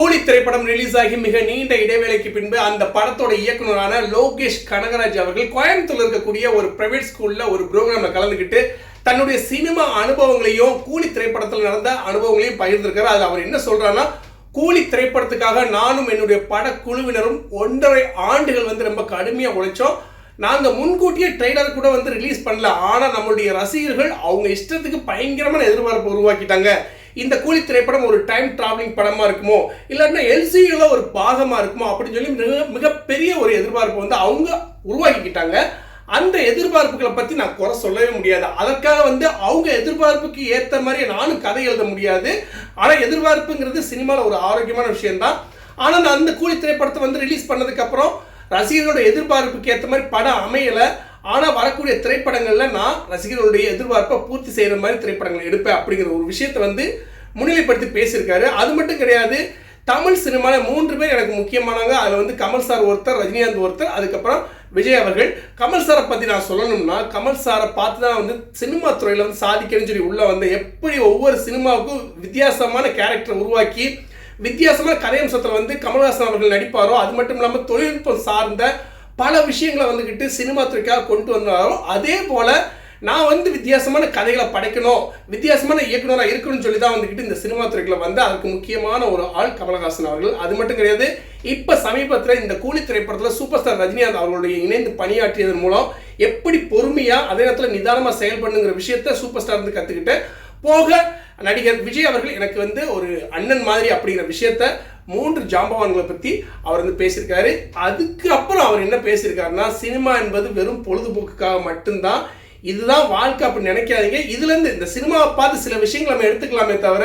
கூலி திரைப்படம் ரிலீஸ் ஆகி மிக நீண்ட இடைவேளைக்கு பின்பு அந்த படத்தோட இயக்குனரான லோகேஷ் கனகராஜ் அவர்கள் கோயம்புத்தூர்ல இருக்கக்கூடிய ஒரு பிரைவேட் ஸ்கூல்ல ஒரு ப்ரோக்ராம்ல கலந்துக்கிட்டு தன்னுடைய சினிமா அனுபவங்களையும் கூலி திரைப்படத்தில் நடந்த அனுபவங்களையும் பகிர்ந்திருக்காரு. அது அவர் என்ன சொல்றாருன்னா, கூலி திரைப்படத்துக்காக நானும் என்னுடைய படக்குழுவினரும் 1.5 ஆண்டுகள் ரொம்ப கடுமையாக உழைச்சோம். நாங்கள் முன்கூட்டியே ட்ரெய்லர் கூட ரிலீஸ் பண்ணல. ஆனால் நம்மளுடைய ரசிகர்கள் அவங்க இஷ்டத்துக்கு பயங்கரமான எதிர்பார்ப்பு உருவாக்கிட்டாங்க. இந்த கூலி திரைப்படம் ஒரு டைம் டிராவலிங் படமாக இருக்குமோ, இல்லாட்டினா எல்சியூல ஒரு பாகமாக இருக்குமோ அப்படின்னு சொல்லி மிகப்பெரிய ஒரு எதிர்பார்ப்பு அவங்க உருவாக்கிக்கிட்டாங்க. அந்த எதிர்பார்ப்புகளை பற்றி நான் குறை சொல்லவே முடியாது. அதற்காக அவங்க எதிர்பார்ப்புக்கு ஏற்ற மாதிரி நானும் கதை எழுத முடியாது. ஆனால் எதிர்பார்ப்புங்கிறது சினிமாவில் ஒரு ஆரோக்கியமான விஷயம்தான். ஆனால் நான் அந்த கூலி திரைப்படத்தை ரிலீஸ் பண்ணதுக்கப்புறம் ரசிகர்களோட எதிர்பார்ப்புக்கு ஏற்ற மாதிரி படம் அமையலை. ஆனால் வரக்கூடிய திரைப்படங்களில் நான் ரசிகர்களுடைய எதிர்பார்ப்பை பூர்த்தி செய்கிற மாதிரி திரைப்படங்கள் எடுப்பேன் அப்படிங்கிற ஒரு விஷயத்தை முன்னிலைப்படுத்தி பேசியிருக்காரு. அது மட்டும் கிடையாது, தமிழ் சினிமாவில் 3 பேர் எனக்கு முக்கியமானவங்க. அதில் கமல் சார் ஒருத்தர், ரஜினிகாந்த் ஒருத்தர், அதுக்கப்புறம் விஜய் அவர்கள். கமல் சாரை பற்றி நான் சொல்லணும்னா, கமல் சாரை பார்த்து தான் சினிமா துறையில் சாதிக்கணும்னு சொல்லி உள்ள எப்படி ஒவ்வொரு சினிமாவுக்கும் வித்தியாசமான கேரக்டர் உருவாக்கி வித்தியாசமான கதையம்சத்தில் கமல்ஹாசன் அவர்கள் நடிப்பாரோ, அது மட்டும் இல்லாமல் தொழில்நுட்பம் சார்ந்த பல விஷயங்களை சினிமா துறைக்காக கொண்டு வந்தாரோ, அதே போல் நான் வித்தியாசமான கதைகளை படைக்கணும், வித்தியாசமான இயக்குனராக இருக்கணும்னு சொல்லி தான் இந்த சினிமா துறைக்குள்ள அதற்கு முக்கியமான ஒரு ஆள் கமல்ஹாசன் அவர்கள். அது மட்டும் கிடையாது, இப்போ சமீபத்தில் இந்த கூலி திரைப்படத்தில் சூப்பர் ஸ்டார் ரஜினிகாந்த் அவர்களுடைய இணைந்து பணியாற்றியதன் மூலம் எப்படி பொறுமையாக அதே நேரத்தில் நிதானமாக செயல்படுங்கிற விஷயத்த சூப்பர் ஸ்டார் கற்றுக்கிட்டு போக நடிகர் விஜய் அவர்கள் எனக்கு ஒரு அண்ணன் மாதிரி அப்படிங்கிற விஷயத்த 3 ஜாம்பவான்களை பற்றி அவர் பேசியிருக்காரு. அதுக்கு அப்புறம் அவர் என்ன பேசியிருக்காருன்னா, சினிமா என்பது வெறும் பொழுதுபோக்குக்காக மட்டும்தான், இதுதான் வாழ்க்கை அப்படின்னு நினைக்காதீங்க. இதுலேருந்து இந்த சினிமாவை பார்த்து சில விஷயங்கள் நம்ம எடுத்துக்கலாமே தவிர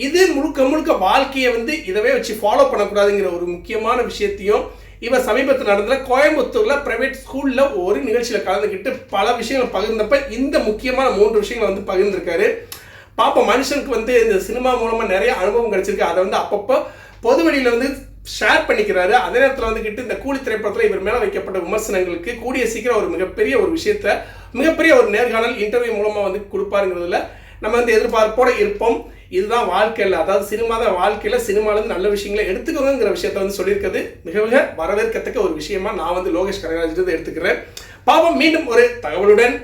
இது முழுக்க முழுக்க வாழ்க்கையை இதவே வச்சு ஃபாலோ பண்ணக்கூடாதுங்கிற ஒரு முக்கியமான விஷயத்தையும் இவர் சமீபத்தில் நடந்த கோயம்புத்தூரில் பிரைவேட் ஸ்கூலில் ஒரு நிகழ்ச்சியில் கலந்துக்கிட்டு பல விஷயங்களை பகிர்ந்தப்ப இந்த முக்கியமான 3 விஷயங்களை பகிர்ந்திருக்காரு. பாப்போம், மனுஷனுக்கு இந்த சினிமா மூலமாக நிறைய அனுபவம் கிடைச்சிருக்கு. அதை அப்பப்போ பொதுவெளியில் ஷேர் பண்ணிக்கிறாரு. அதே நேரத்தில் இந்த கூலி திரைப்படத்தில் இவர் மேலே வைக்கப்பட்ட விமர்சனங்களுக்கு கூடிய சீக்கிரம் ஒரு மிகப்பெரிய ஒரு விஷயத்த, மிகப்பெரிய ஒரு நேர்காணல் இன்டர்வியூ மூலமாக கொடுப்பாருங்கிறதுல நம்ம எதிர்பார்ப்போடு இருப்போம். இதுதான் வாழ்க்கையில், அதாவது சினிமா தான் வாழ்க்கையில், சினிமாலேருந்து நல்ல விஷயங்களை எடுத்துக்கோங்கிற விஷயத்த சொல்லியிருக்கிறது மிக மிக வரவேற்கத்தக்க ஒரு விஷயமா நான் லோகேஷ் கனகராஜ் எடுத்துக்கிறேன். பாவம், மீண்டும் ஒரு தகவலுடன்